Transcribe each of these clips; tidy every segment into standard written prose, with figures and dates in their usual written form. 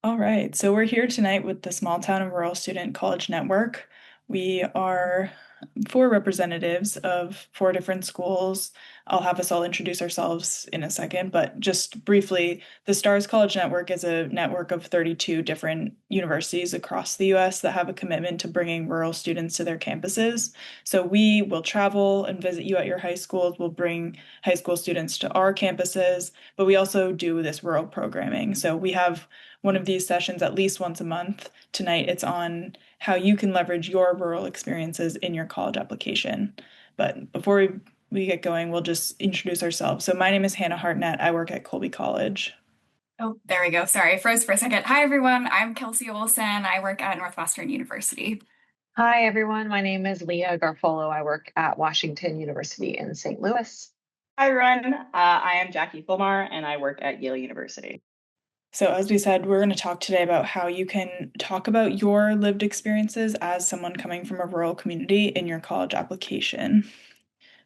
All right, so we're here tonight with the Small Town and Rural Student College Network. We are four representatives of four different schools. I'll have us all introduce ourselves in a second, but just briefly, the Stars College Network is a network of 32 different universities across the US that have a commitment to bringing rural students to their campuses. So we will travel and visit you at your high schools. We'll bring high school students to our campuses, but we also do this rural programming. So we have one of these sessions at least once a month. Tonight, it's on how you can leverage your rural experiences in your college application. But before we get going, we'll just introduce ourselves. So, my name is Hannah Hartnett. I work at Colby College. Oh, there we go. Sorry, I froze for a second. Hi, everyone. I'm Kelsey Olson. I work at Northwestern University. Hi, everyone. My name is Leah Garfolo. I work at Washington University in St. Louis. Hi, everyone. I am Jackie Fulmar, and I work at Yale University. So, as we said, we're going to talk today about how you can talk about your lived experiences as someone coming from a rural community in your college application.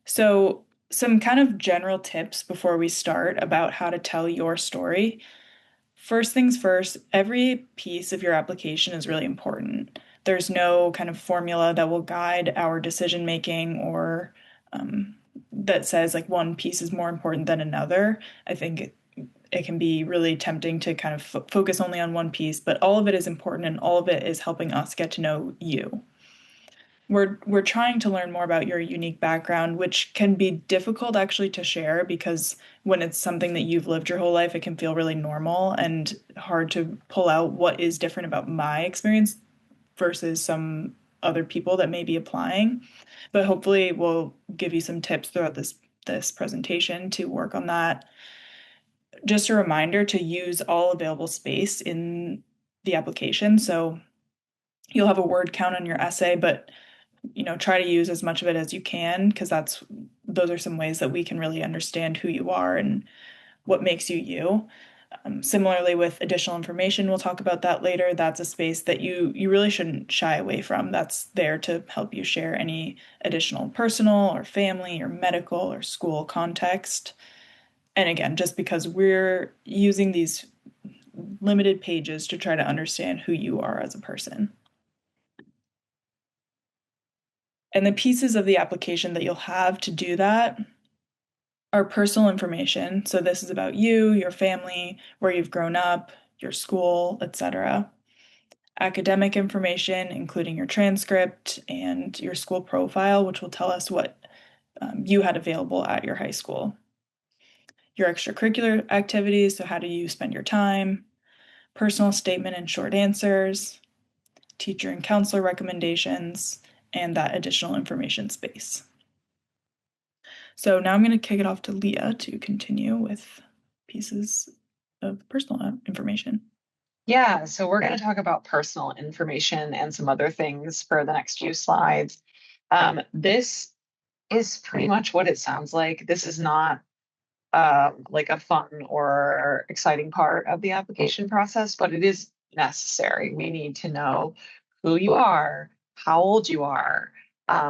So, some kind of general tips before we start about how to tell your story. First things first, every piece of your application is really important. There's no kind of formula that will guide our decision making or that says like one piece is more important than another. I think it can be really tempting to kind of focus only on one piece, but all of it is important and all of it is helping us get to know you. We're trying to learn more about your unique background, which can be difficult actually to share because when it's something that you've lived your whole life, it can feel really normal and hard to pull out what is different about my experience versus some other people that may be applying. But hopefully we'll give you some tips throughout this presentation to work on that. Just a reminder to use all available space in the application. So you'll have a word count on your essay, but try to use as much of it as you can because those are some ways that we can really understand who you are and what makes you you. Similarly, with additional information, we'll talk about that later. That's a space that you really shouldn't shy away from. That's there to help you share any additional personal or family or medical or school context. And again, just because we're using these limited pages to try to understand who you are as a person. And the pieces of the application that you'll have to do that are personal information. So this is about you, your family, where you've grown up, your school, etc. Academic information, including your transcript and your school profile, which will tell us what you had available at your high school. Your extracurricular activities, so how do you spend your time, personal statement and short answers, teacher and counselor recommendations, and that additional information space. So now I'm going to kick it off to Leah to continue with pieces of personal information. Yeah, so we're going to talk about personal information and some other things for the next few slides. This is pretty much what it sounds like. This is not like a fun or exciting part of the application process, but it is necessary. We need to know who you are, how old you are.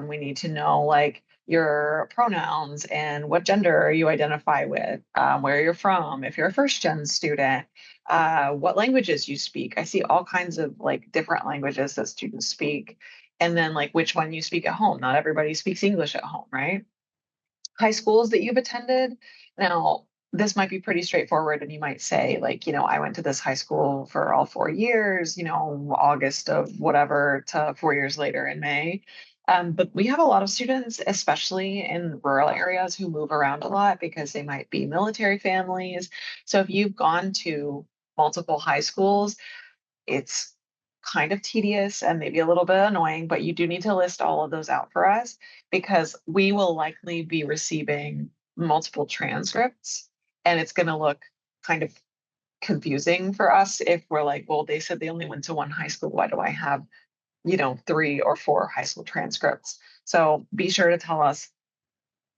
We need to know like your pronouns and what gender you identify with, where you're from, if you're a first gen student, what languages you speak. I see all kinds of like different languages that students speak, and then like which one you speak at home. Not everybody speaks English at home, right? High schools that you've attended. Now, this might be pretty straightforward, and you might say, like, I went to this high school for all 4 years, August of whatever to 4 years later in May. But we have a lot of students, especially in rural areas, who move around a lot because they might be military families. So if you've gone to multiple high schools, it's kind of tedious and maybe a little bit annoying, but you do need to list all of those out for us because we will likely be receiving multiple transcripts and it's going to look kind of confusing for us if we're like, well, they said they only went to one high school. Why do I have, 3 or 4 high school transcripts? So be sure to tell us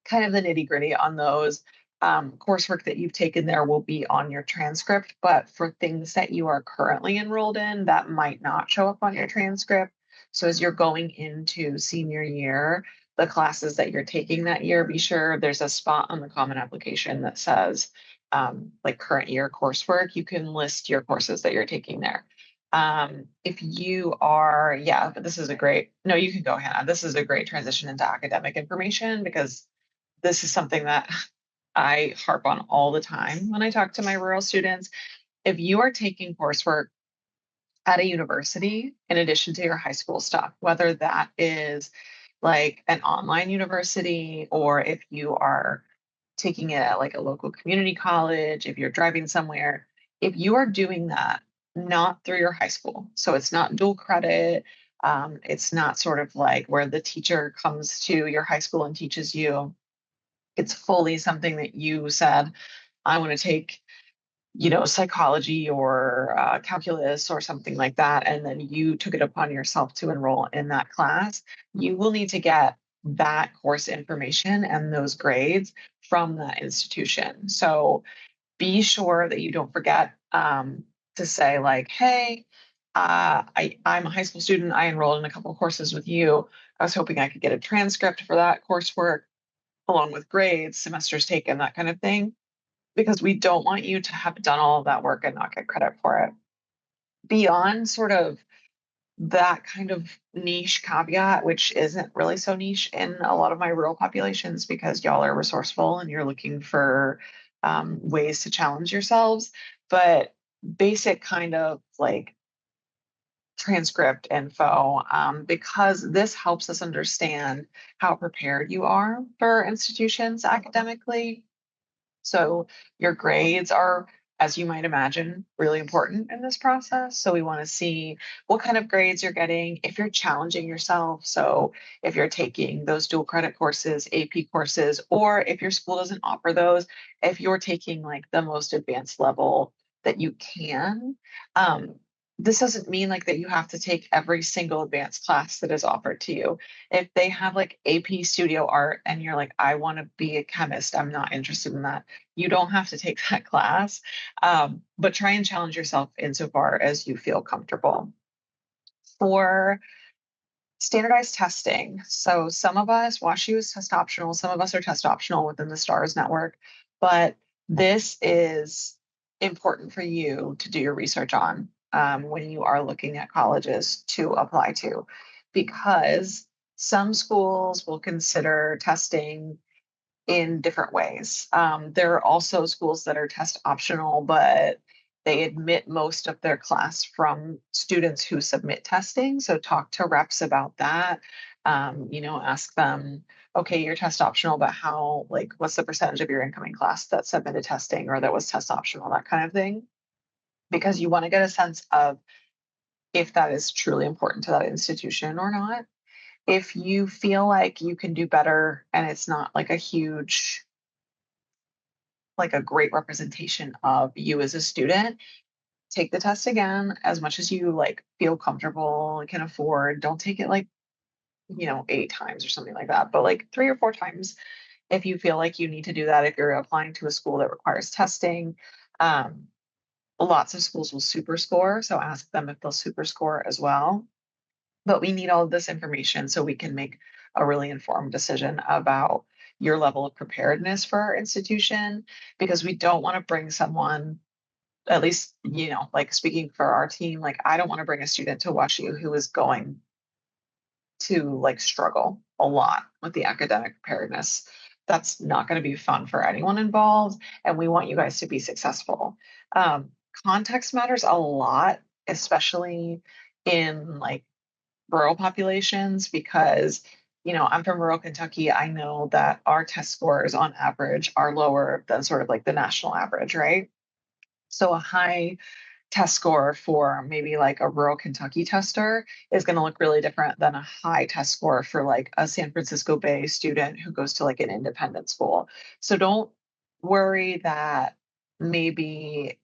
kind of the nitty gritty on those. Coursework that you've taken there will be on your transcript, but for things that you are currently enrolled in, that might not show up on your transcript. So as you're going into senior year, the classes that you're taking that year, be sure there's a spot on the Common Application that says, like current year coursework, you can list your courses that you're taking there. If you are, yeah, but this is a great, no, you can go, Hannah. This is a great transition into academic information because this is something that I harp on all the time when I talk to my rural students. If you are taking coursework at a university in addition to your high school stuff, whether that is like an online university or if you are taking it at like a local community college, if you're driving somewhere, if you are doing that not through your high school, so it's not dual credit, it's not sort of like where the teacher comes to your high school and teaches you. It's fully something that you said, I want to take, psychology or calculus or something like that, and then you took it upon yourself to enroll in that class, you will need to get that course information and those grades from that institution. So be sure that you don't forget to say like, hey, I'm a high school student. I enrolled in a couple of courses with you. I was hoping I could get a transcript for that coursework along with grades, semesters taken, that kind of thing, because we don't want you to have done all of that work and not get credit for it. Beyond sort of that kind of niche caveat, which isn't really so niche in a lot of my rural populations because y'all are resourceful and you're looking for ways to challenge yourselves, but basic kind of like transcript info, because this helps us understand how prepared you are for institutions academically. So your grades are, as you might imagine, really important in this process. So we want to see what kind of grades you're getting, if you're challenging yourself. So if you're taking those dual credit courses, AP courses, or if your school doesn't offer those, if you're taking like the most advanced level that you can. This doesn't mean like that you have to take every single advanced class that is offered to you. If they have like AP studio art and you're like, I want to be a chemist, I'm not interested in that, you don't have to take that class, but try and challenge yourself insofar as you feel comfortable. For standardized testing, so some of us, WashU is test optional, some of us are test optional within the STARS network, but this is important for you to do your research on when you are looking at colleges to apply to, because some schools will consider testing in different ways. There are also schools that are test optional, but they admit most of their class from students who submit testing. So talk to reps about that. Ask them, okay, you're test optional, but how, like, what's the percentage of your incoming class that submitted testing or that was test optional, that kind of thing. Because you want to get a sense of if that is truly important to that institution or not. If you feel like you can do better and it's not like a huge, like a great representation of you as a student, take the test again as much as you like feel comfortable and can afford. Don't take it like, 8 times or something like that, but like 3 or 4 times if you feel like you need to do that, if you're applying to a school that requires testing. Um, Lots of schools will super score, so ask them if they'll super score as well. But we need all of this information so we can make a really informed decision about your level of preparedness for our institution, because we don't want to bring someone, at least, like speaking for our team, like I don't want to bring a student to WashU who is going to like struggle a lot with the academic preparedness. That's not going to be fun for anyone involved, and we want you guys to be successful. Context matters a lot, especially in like rural populations, because I'm from rural Kentucky. I know that our test scores on average are lower than sort of like the national average, right? So a high test score for maybe like a rural Kentucky tester is going to look really different than a high test score for like a San Francisco Bay student who goes to like an independent school. So don't worry that maybe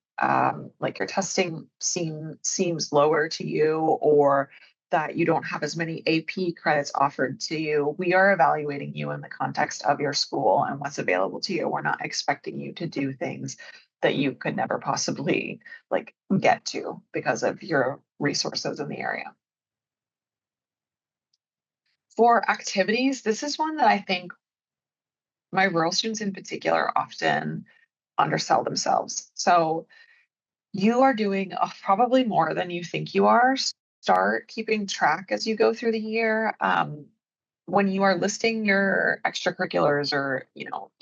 like your testing seems lower to you, or that you don't have as many AP credits offered to you. We are evaluating you in the context of your school and what's available to you. We're not expecting you to do things that you could never possibly like get to because of your resources in the area. For activities, this is one that I think my rural students in particular often undersell themselves. So you are doing probably more than you think you are. Start keeping track as you go through the year. When you are listing your extracurriculars or,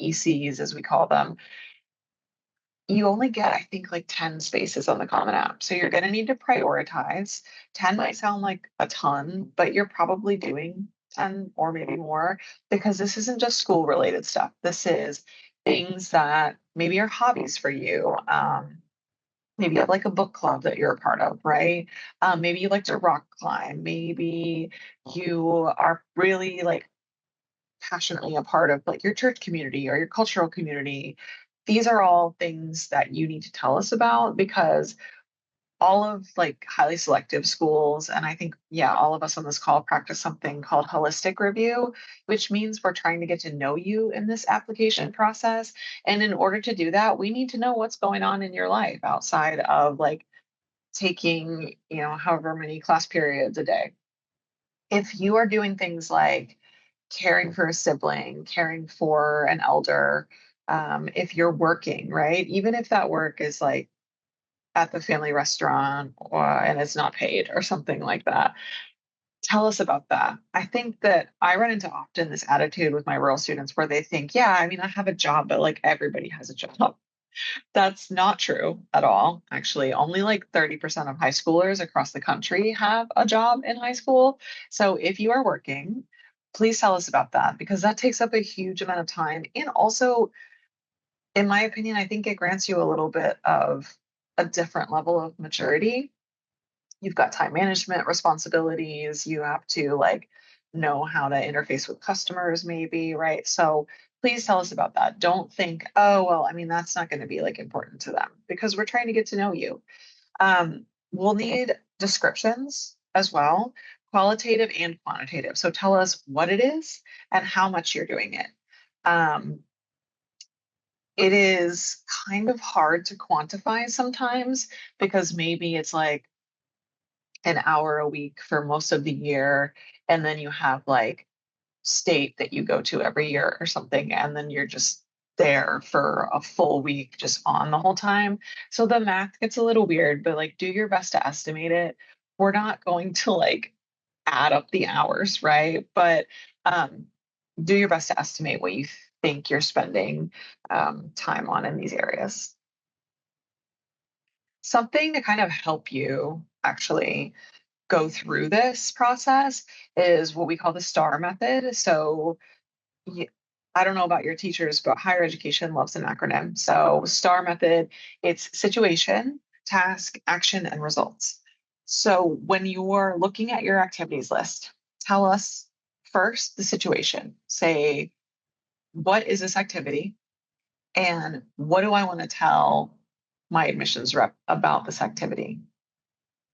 ECs as we call them, you only get, I think, like 10 spaces on the Common App. So you're going to need to prioritize. 10 might sound like a ton, but you're probably doing 10 or maybe more because this isn't just school related stuff. This is things that maybe are hobbies for you. Maybe you have like a book club that you're a part of, right? Maybe you like to rock climb. Maybe you are really like passionately a part of like your church community or your cultural community. These are all things that you need to tell us about because all of like highly selective schools, and I think, yeah, all of us on this call practice something called holistic review, which means we're trying to get to know you in this application process. And in order to do that, we need to know what's going on in your life outside of like taking, however many class periods a day. If you are doing things like caring for a sibling, caring for an elder, if you're working, right? Even if that work is like at the family restaurant and it's not paid or something like that, tell us about that. I think that I run into often this attitude with my rural students where they think, yeah, I mean, I have a job, but like everybody has a job. That's not true at all. Actually, only like 30% of high schoolers across the country have a job in high school. So if you are working, please tell us about that because that takes up a huge amount of time. And also, in my opinion, I think it grants you a little bit of a different level of maturity. You've got time management responsibilities. You have to like know how to interface with customers, maybe, right? So please tell us about that. Don't think, oh, well, I mean, that's not going to be like important to them because we're trying to get to know you. We'll need descriptions as well, qualitative and quantitative. So tell us what it is and how much you're doing it. Um, it is kind of hard to quantify sometimes because maybe it's like an hour a week for most of the year. And then you have like state that you go to every year or something. And then you're just there for a full week, just on the whole time. So the math gets a little weird, but like do your best to estimate it. We're not going to like add up the hours, right? But do your best to estimate what you think you're spending time on in these areas. Something to kind of help you actually go through this process is what we call the STAR method. So I don't know about your teachers, but higher education loves an acronym. So STAR method, it's situation, task, action, and results. So when you're looking at your activities list, tell us first the situation. Say, what is this activity? And what do I want to tell my admissions rep about this activity?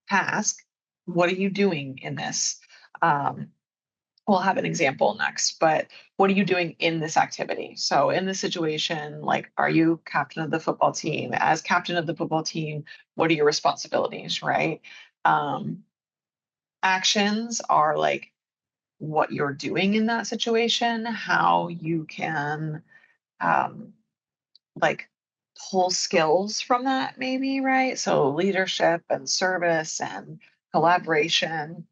Task, what are you doing in this? We'll have an example next, but what are you doing in this activity? So in this situation, like, are you captain of the football team? As captain of the football team, what are your responsibilities, right? Actions are like what you're doing in that situation, how you can um, like pull skills from that, maybe, right? So leadership and service and collaboration,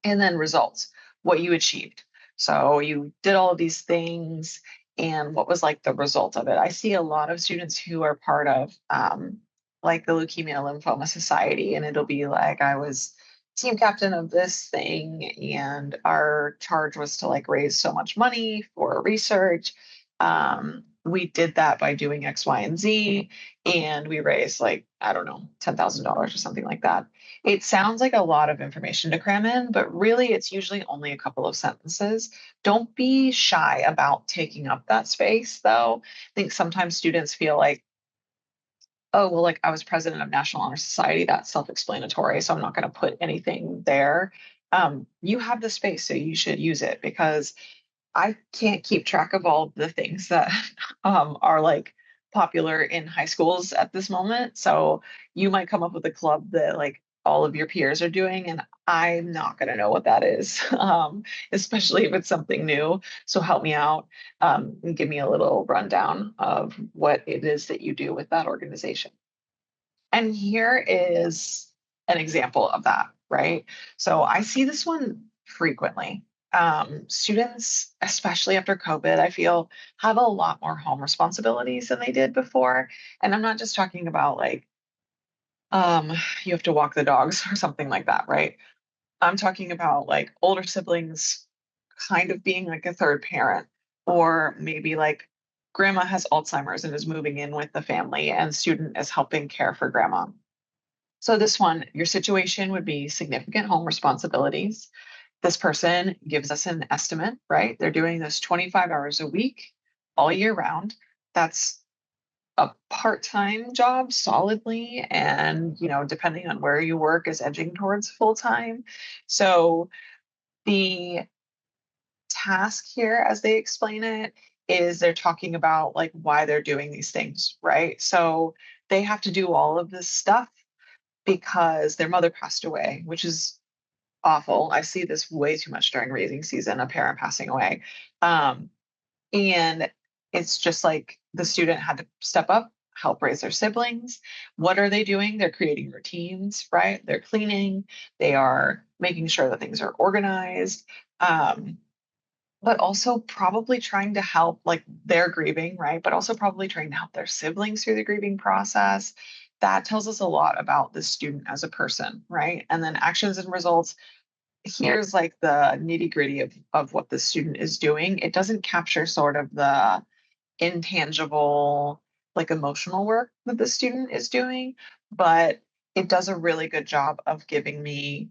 and then results, what you achieved. So you did all of these things, and what was like the result of it? I see a lot of students who are part of like the Leukemia Lymphoma Society, and it'll be like, I was team captain of this thing, and our charge was to like raise so much money for research. We did that by doing X, Y, and Z, and we raised like, I don't know, $10,000 or something like that. It sounds like a lot of information to cram in, but really it's usually only a couple of sentences. Don't be shy about taking up that space, though. I think sometimes students feel like, oh, well, like I was president of National Honor Society, that's self-explanatory, so I'm not going to put anything there. You have the space, so you should use it because I can't keep track of all the things that are like popular in high schools at this moment. So you might come up with a club that like all of your peers are doing, and I'm not going to know what that is, especially if it's something new. So help me out, and give me a little rundown of what it is that you do with that organization. And here is an example of that, right? So I see this one frequently. Students, especially after COVID, I feel have a lot more home responsibilities than they did before. And I'm not just talking about like you have to walk the dogs or something like that, right? I'm talking about like older siblings kind of being like a third parent, or maybe like grandma has Alzheimer's and is moving in with the family, and student is helping care for grandma. So, this one, your situation would be significant home responsibilities. This person gives us an estimate, right? They're doing this 25 hours a week, all year round. That's a part-time job solidly, and depending on where you work, is edging towards full-time. So the task here, as they explain it, is they're talking about like why they're doing these things, right? So they have to do all of this stuff because their mother passed away, which is awful. I see this way too much during raising season, a parent passing away. Um, and it's just like the student had to step up, help raise their siblings. What are they doing? They're creating routines, right? They're cleaning, they are making sure that things are organized. But also probably trying to help, like they're grieving, right? But also probably trying to help their siblings through the grieving process. That tells us a lot about the student as a person, right? And then actions and results. Here's like the nitty gritty of what the student is doing. It doesn't capture sort of the intangible, like emotional work that the student is doing, but it does a really good job of giving me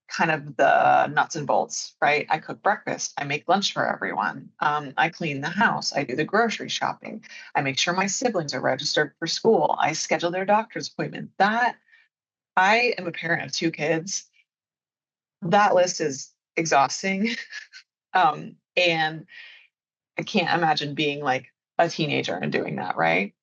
kind of the nuts and bolts, right? I cook breakfast, I make lunch for everyone, I clean the house, I do the grocery shopping, I make sure my siblings are registered for school, I schedule their doctor's appointment. That I am a parent of two kids. That list is exhausting. And I can't imagine being like a teenager and doing that, right?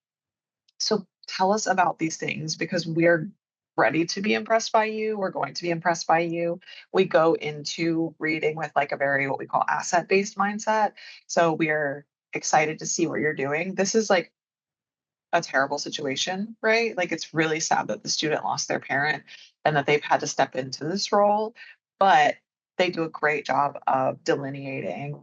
So tell us about these things because we're ready to be impressed by you. We're going to be impressed by you. We go into reading with like a very what we call asset-based mindset. So we're excited to see what you're doing. This is like a terrible situation, right? Like it's really sad that the student lost their parent and that they've had to step into this role, but they do a great job of delineating,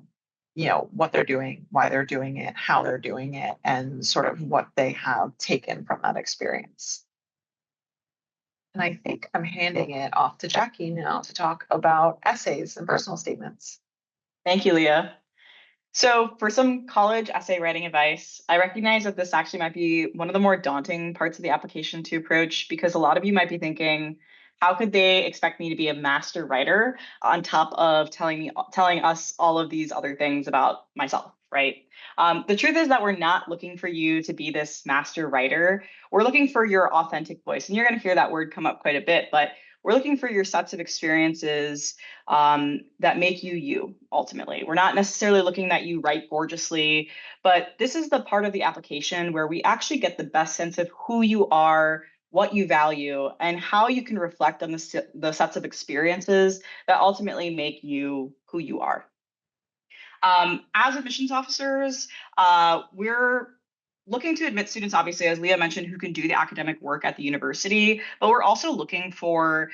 what they're doing, why they're doing it, how they're doing it, and sort of what they have taken from that experience. And I think I'm handing it off to Jackie now to talk about essays and personal statements. Thank you, Leah. So for some college essay writing advice, I recognize that this actually might be one of the more daunting parts of the application to approach because a lot of you might be thinking, how could they expect me to be a master writer on top of telling us all of these other things about myself, right? The truth is that we're not looking for you to be this master writer. We're looking for your authentic voice. And you're going to hear that word come up quite a bit, but we're looking for your sets of experiences that make you you, ultimately. We're not necessarily looking that you write gorgeously, but this is the part of the application where we actually get the best sense of who you are, what you value, and how you can reflect on the sets of experiences that ultimately make you who you are. As admissions officers, we're looking to admit students, obviously, as Leah mentioned, who can do the academic work at the university, but we're also looking for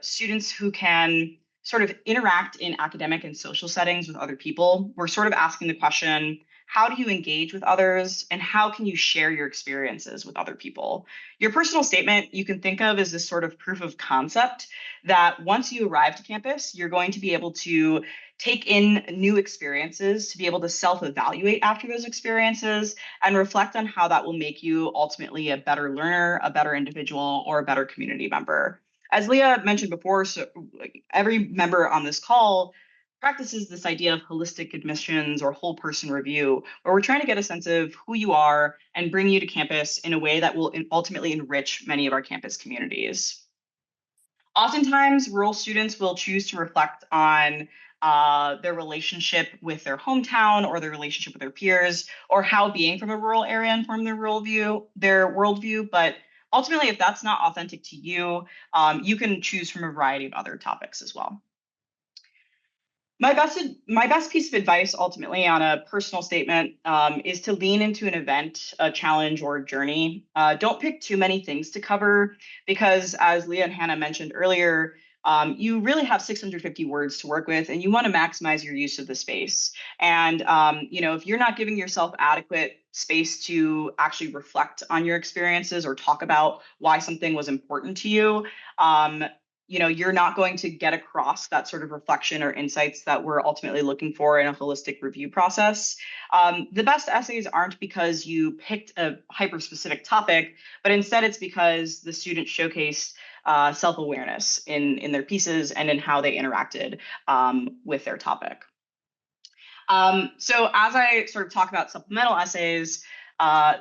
students who can sort of interact in academic and social settings with other people. We're sort of asking the question, how do you engage with others and how can you share your experiences with other people? Your personal statement you can think of as this sort of proof of concept that once you arrive to campus, you're going to be able to take in new experiences, to be able to self-evaluate after those experiences and reflect on how that will make you ultimately a better learner, a better individual, or a better community member. As Leah mentioned before, so every member on this call practices this idea of holistic admissions or whole person review, where we're trying to get a sense of who you are and bring you to campus in a way that will ultimately enrich many of our campus communities. Oftentimes, rural students will choose to reflect on their relationship with their hometown or their relationship with their peers, or how being from a rural area informed their worldview. But ultimately, if that's not authentic to you, you can choose from a variety of other topics as well. My best piece of advice ultimately on a personal statement is to lean into an event, a challenge, or a journey. Don't pick too many things to cover because, as Leah and Hannah mentioned earlier, you really have 650 words to work with, and you want to maximize your use of the space. And if you're not giving yourself adequate space to actually reflect on your experiences or talk about why something was important to you, you're not going to get across that sort of reflection or insights that we're ultimately looking for in a holistic review process. The best essays aren't because you picked a hyper-specific topic, but instead it's because the student showcased self-awareness in their pieces and in how they interacted with their topic. So as I sort of talk about supplemental essays,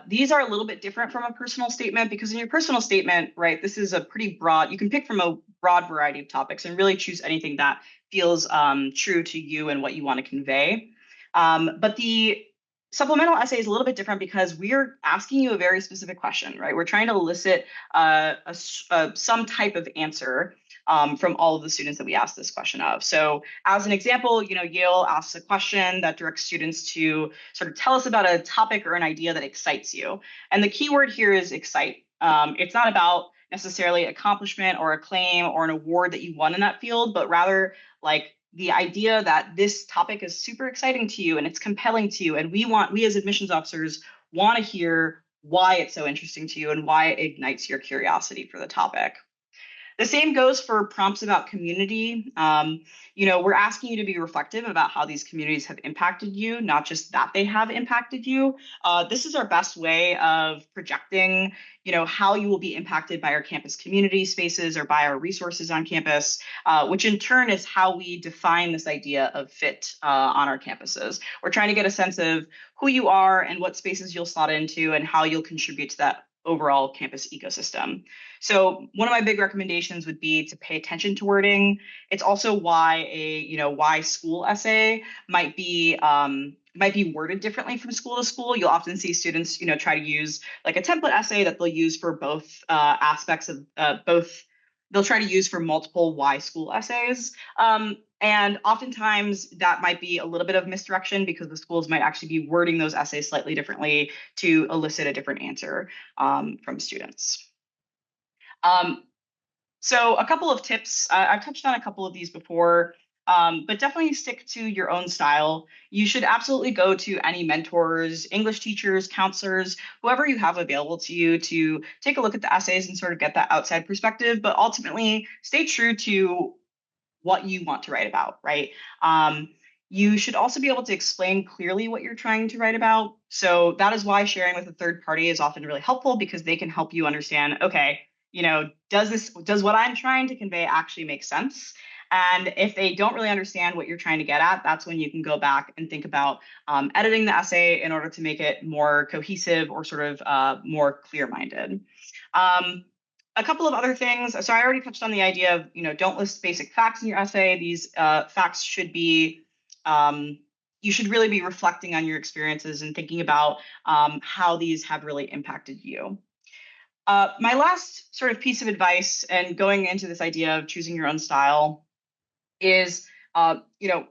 these are a little bit different from a personal statement because in your personal statement, right, this is a pretty broad, you can pick from a broad variety of topics and really choose anything that feels true to you and what you want to convey. But the supplemental essay is a little bit different because we're asking you a very specific question, right? We're trying to elicit some type of answer from all of the students that we asked this question of. So as an example, Yale asks a question that directs students to sort of tell us about a topic or an idea that excites you. And the key word here is excite. It's not about necessarily accomplishment or acclaim or an award that you won in that field, but rather like the idea that this topic is super exciting to you and it's compelling to you. And we as admissions officers want to hear why it's so interesting to you and why it ignites your curiosity for the topic. The same goes for prompts about community. We're asking you to be reflective about how these communities have impacted you, not just that they have impacted you. This is our best way of projecting, how you will be impacted by our campus community spaces or by our resources on campus, which in turn is how we define this idea of fit on our campuses. We're trying to get a sense of who you are and what spaces you'll slot into and how you'll contribute to that overall campus ecosystem. So one of my big recommendations would be to pay attention to wording. It's also why why school essay might be worded differently from school to school. You'll often see students, try to use like a template essay that they'll use for both aspects of both. They'll try to use for multiple why school essays. And oftentimes that might be a little bit of misdirection because the schools might actually be wording those essays slightly differently to elicit a different answer from students. So a couple of tips, I've touched on a couple of these before, but definitely stick to your own style. You should absolutely go to any mentors, English teachers, counselors, whoever you have available to you to take a look at the essays and sort of get that outside perspective, but ultimately stay true to what you want to write about, right? You should also be able to explain clearly what you're trying to write about. So that is why sharing with a third party is often really helpful because they can help you understand, okay, does what I'm trying to convey actually make sense? And if they don't really understand what you're trying to get at, that's when you can go back and think about editing the essay in order to make it more cohesive or sort of more clear-minded. A couple of other things. So I already touched on the idea of, don't list basic facts in your essay. These facts should be, you should really be reflecting on your experiences and thinking about how these have really impacted you. My last sort of piece of advice and going into this idea of choosing your own style is,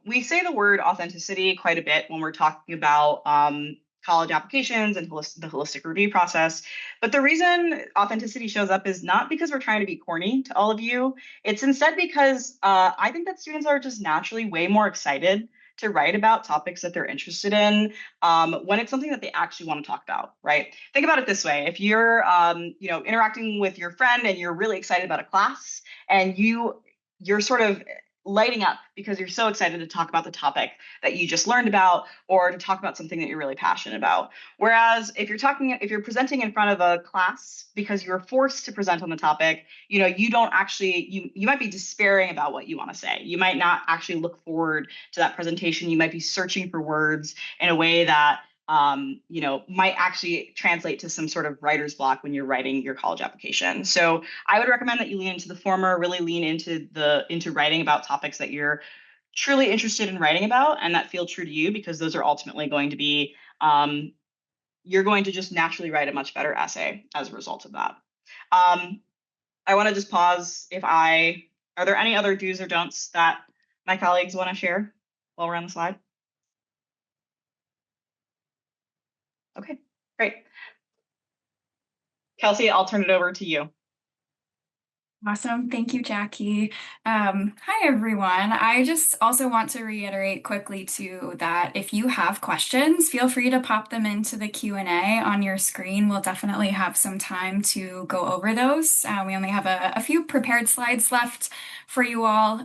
we say the word authenticity quite a bit when we're talking about college applications and the holistic review process. But the reason authenticity shows up is not because we're trying to be corny to all of you. It's instead because I think that students are just naturally way more excited to write about topics that they're interested in when it's something that they actually want to talk about, right? Think about it this way. If you're, interacting with your friend and you're really excited about a class and you're sort of lighting up because you're so excited to talk about the topic that you just learned about or to talk about something that you're really passionate about. Whereas if you're presenting in front of a class because you're forced to present on the topic, you don't actually, you might be despairing about what you want to say. You might not actually look forward to that presentation. You might be searching for words in a way that might actually translate to some sort of writer's block when you're writing your college application. So I would recommend that you lean into the former, really lean into writing about topics that you're truly interested in writing about and that feel true to you, because those are ultimately going to be, you're going to just naturally write a much better essay as a result of that. I want to just pause are there any other do's or don'ts that my colleagues want to share while we're on the slide? Okay, great. Kelsey, I'll turn it over to you. Awesome. Thank you, Jackie. Hi, everyone. I just also want to reiterate quickly too that if you have questions, feel free to pop them into the Q&A on your screen. We'll definitely have some time to go over those. We only have a few prepared slides left for you all.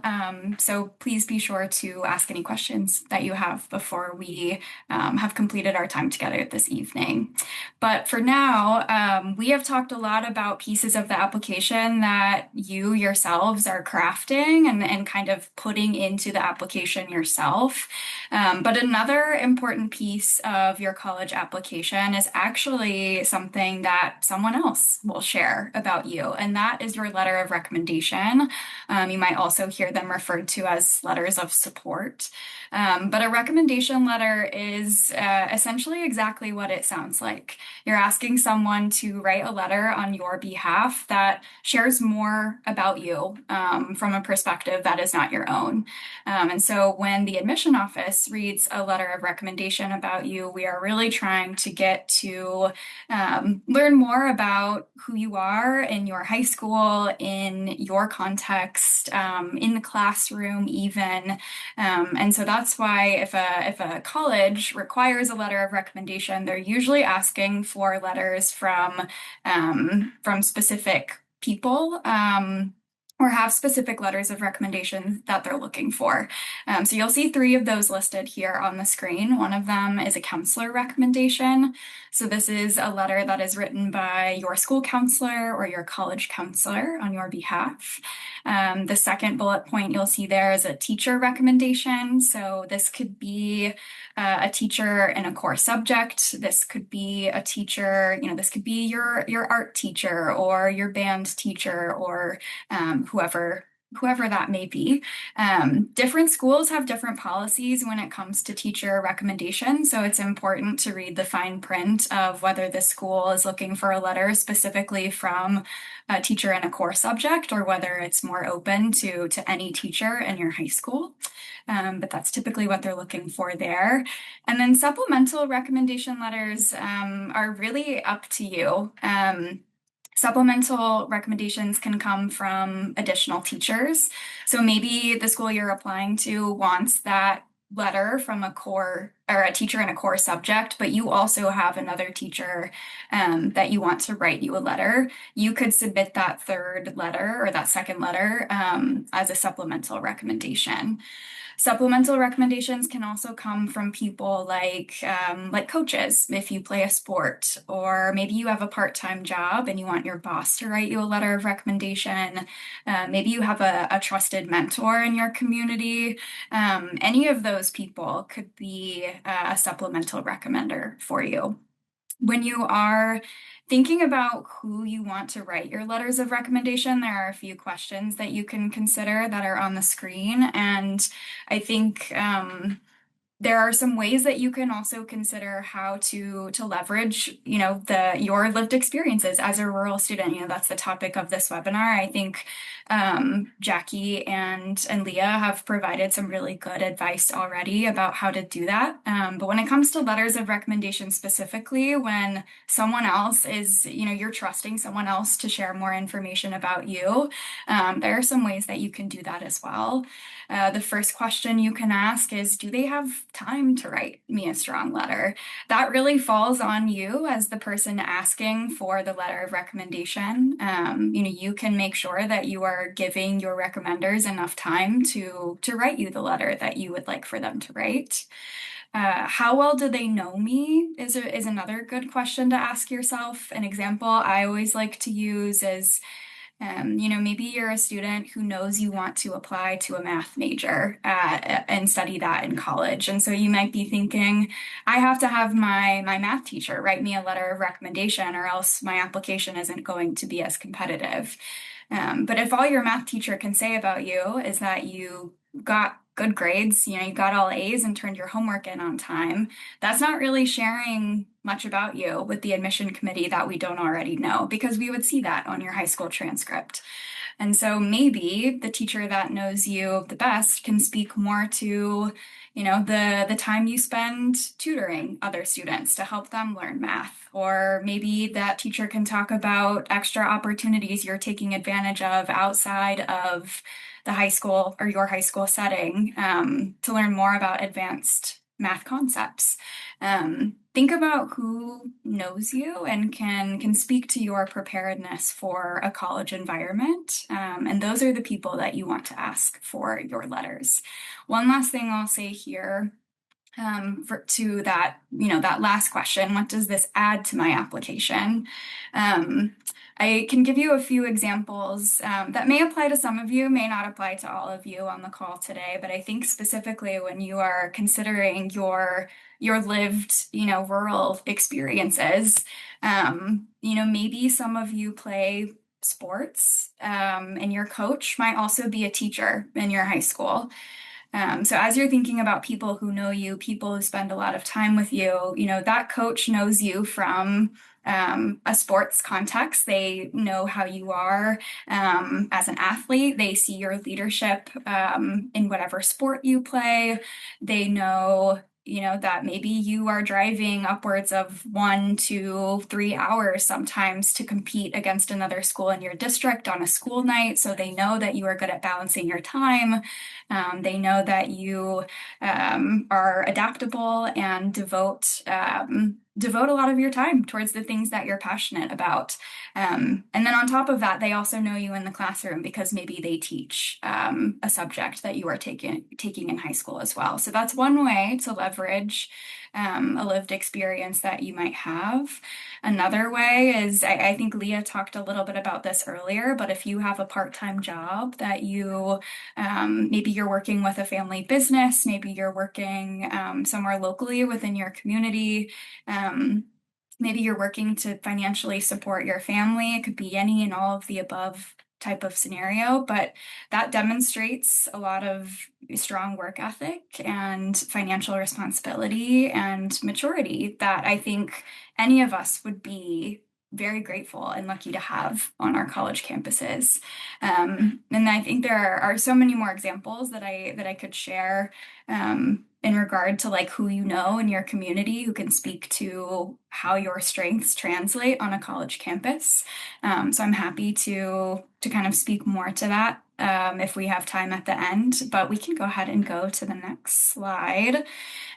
So please be sure to ask any questions that you have before we have completed our time together this evening. But for now, we have talked a lot about pieces of the application that you yourselves are crafting and kind of putting into the application yourself. But another important piece of your college application is actually something that someone else will share about you, and that is your letter of recommendation. You might also hear them referred to as letters of support. But a recommendation letter is essentially exactly what it sounds like. You're asking someone to write a letter on your behalf that shares more about you from a perspective that is not your own. And so when the admission office reads a letter of recommendation about you, we are really trying to get to learn more about who you are in your high school, in your context, in the classroom even. And so that's why if a college requires a letter of recommendation, they're usually asking for letters from specific people, or have specific letters of recommendation that they're looking for. So you'll see 3 of those listed here on the screen. One of them is a counselor recommendation. So this is a letter that is written by your school counselor or your college counselor on your behalf. The second bullet point you'll see there is a teacher recommendation. So this could be a teacher in a core subject. This could be a teacher, this could be your art teacher or your band teacher or whoever that may be. Different schools have different policies when it comes to teacher recommendations, so it's important to read the fine print of whether the school is looking for a letter specifically from a teacher in a core subject or whether it's more open to any teacher in your high school. But that's typically what they're looking for there. And then supplemental recommendation letters are really up to you. Supplemental recommendations can come from additional teachers. So maybe the school you're applying to wants that letter from a core or a teacher in a core subject, but you also have another teacher that you want to write you a letter. You could submit that third letter or that second letter as a supplemental recommendation. Supplemental recommendations can also come from people like coaches if you play a sport, or maybe you have a part-time job and you want your boss to write you a letter of recommendation. Maybe you have a trusted mentor in your community. Any of those people could be a supplemental recommender for you. When you are thinking about who you want to write your letters of recommendation, there are a few questions that you can consider that are on the screen. And I think there are some ways that you can also consider how to leverage, your lived experiences as a rural student. That's the topic of this webinar. I think Jackie and Leah have provided some really good advice already about how to do that. But when it comes to letters of recommendation specifically, when someone else is, you're trusting someone else to share more information about you, there are some ways that you can do that as well. The first question you can ask is, do they have time to write me a strong letter? That really falls on you as the person asking for the letter of recommendation. You can make sure that you are giving your recommenders enough time to write you the letter that you would like for them to write. How well do they know me is another good question to ask yourself. An example I always like to use is, maybe you're a student who knows you want to apply to a math major and study that in college. And so you might be thinking, I have to have my math teacher write me a letter of recommendation or else my application isn't going to be as competitive. But if all your math teacher can say about you is that you got good grades, you got all A's and turned your homework in on time, that's not really sharing much about you with the admission committee that we don't already know, because we would see that on your high school transcript. And so maybe the teacher that knows you the best can speak more to, the time you spend tutoring other students to help them learn math. Or maybe that teacher can talk about extra opportunities you're taking advantage of outside of the high school or your high school setting, to learn more about advanced math concepts. Think about who knows you and can speak to your preparedness for a college environment. And those are the people that you want to ask for your letters. One last thing I'll say here, to that, that last question, what does this add to my application? I can give you a few examples that may apply to some of you, may not apply to all of you on the call today, but I think specifically when you are considering your lived, rural experiences, maybe some of you play sports, and your coach might also be a teacher in your high school. So as you're thinking about people who know you, people who spend a lot of time with you, that coach knows you from a sports context. They know how you are as an athlete. They see your leadership in whatever sport you play. They know that maybe you are driving upwards of 1 to 3 hours sometimes to compete against another school in your district on a school night. So they know that you are good at balancing your time. They know that you are adaptable and devote a lot of your time towards the things that you're passionate about. And then on top of that, they also know you in the classroom because maybe they teach a subject that you are taking in high school as well. So that's one way to leverage a lived experience that you might have. Another way is, I think Leah talked a little bit about this earlier, but if you have a part-time job that you, maybe you're working with a family business, maybe you're working somewhere locally within your community, maybe you're working to financially support your family. It could be any and all of the above type of scenario, but that demonstrates a lot of strong work ethic and financial responsibility and maturity that I think any of us would be very grateful and lucky to have on our college campuses. And I think there are so many more examples that I could share in regard to like who you know in your community who can speak to how your strengths translate on a college campus. So I'm happy to kind of speak more to that if we have time at the end, but we can go ahead and go to the next slide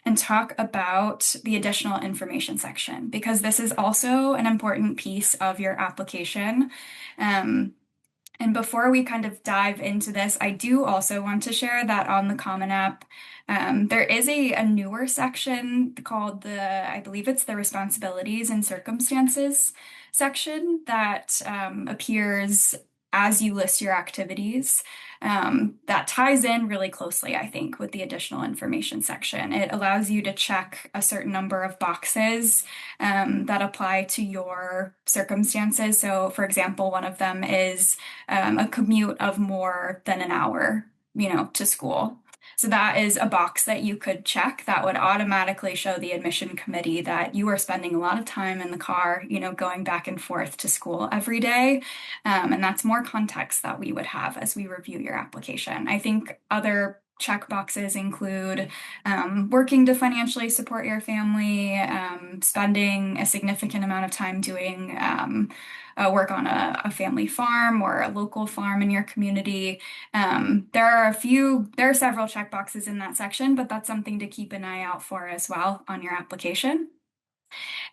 and talk about the additional information section, because this is also an important piece of your application. And before we kind of dive into this, I do also want to share that on the Common App, there is a newer section called I believe it's the Responsibilities and Circumstances section that appears as you list your activities. That ties in really closely, I think, with the additional information section. It allows you to check a certain number of boxes that apply to your circumstances. So, for example, one of them is a commute of more than an hour, to school. So that is a box that you could check that would automatically show the admission committee that you are spending a lot of time in the car, going back and forth to school every day. And that's more context that we would have as we review your application. I think other check boxes include working to financially support your family, spending a significant amount of time doing work on a family farm or a local farm in your community. There are several check boxes in that section, but that's something to keep an eye out for as well on your application.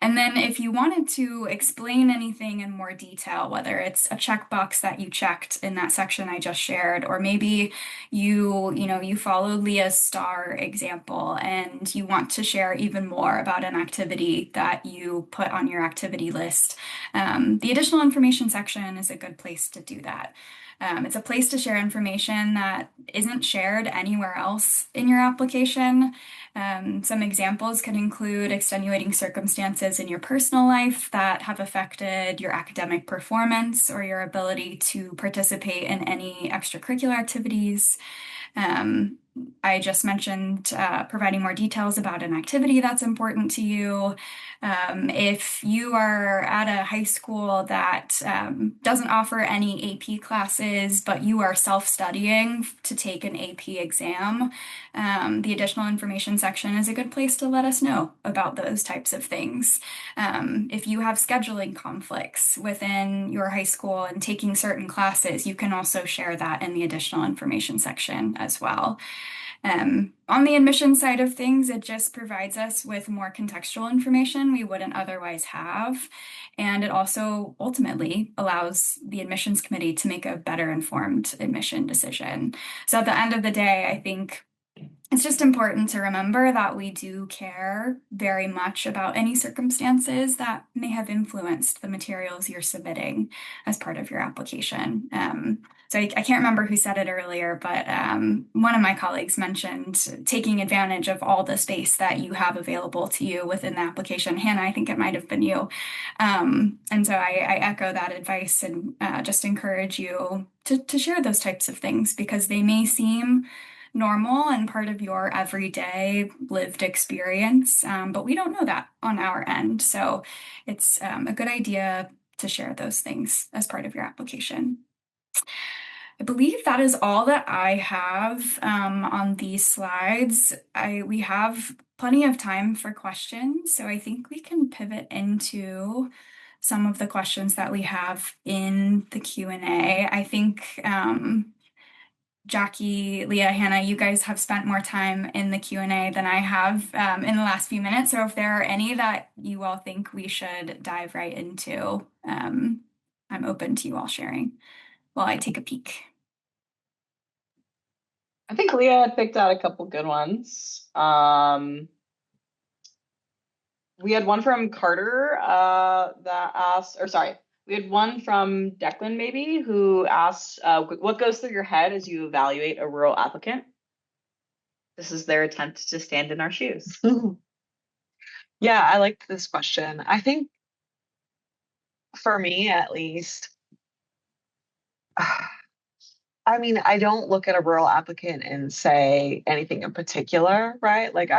And then if you wanted to explain anything in more detail, whether it's a checkbox that you checked in that section I just shared, or maybe you followed Leah's STAR example and you want to share even more about an activity that you put on your activity list, the additional information section is a good place to do that. It's a place to share information that isn't shared anywhere else in your application. Some examples could include extenuating circumstances circumstances in your personal life that have affected your academic performance or your ability to participate in any extracurricular activities. Um, I just mentioned providing more details about an activity that's important to you. If you are at a high school that doesn't offer any AP classes, but you are self-studying to take an AP exam, the additional information section is a good place to let us know about those types of things. If you have scheduling conflicts within your high school and taking certain classes, you can also share that in the additional information section as well. On the admission side of things, it just provides us with more contextual information we wouldn't otherwise have. And it also ultimately allows the admissions committee to make a better informed admission decision. So at the end of the day, I think it's just important to remember that we do care very much about any circumstances that may have influenced the materials you're submitting as part of your application. So I can't remember who said it earlier, but one of my colleagues mentioned taking advantage of all the space that you have available to you within the application. Hannah, I think it might have been you. And so I echo that advice and just encourage you to share those types of things because they may seem normal and part of your everyday lived experience, but we don't know that on our end. So it's a good idea to share those things as part of your application. I believe that is all that I have on these slides. We have plenty of time for questions, so I think we can pivot into some of the questions that we have in the Q&A. I think Jackie, Leah, Hannah, you guys have spent more time in the Q&A than I have in the last few minutes. So if there are any that you all think we should dive right into, I'm open to you all sharing while I take a peek. I think Leah picked out a couple good ones. We had one from Carter that asked, or sorry, we had one from Declan maybe, who asked, what goes through your head as you evaluate a rural applicant? This is their attempt to stand in our shoes. Yeah, I liked this question. I think for me, at least, I mean, I don't look at a rural applicant and say anything in particular, right? Like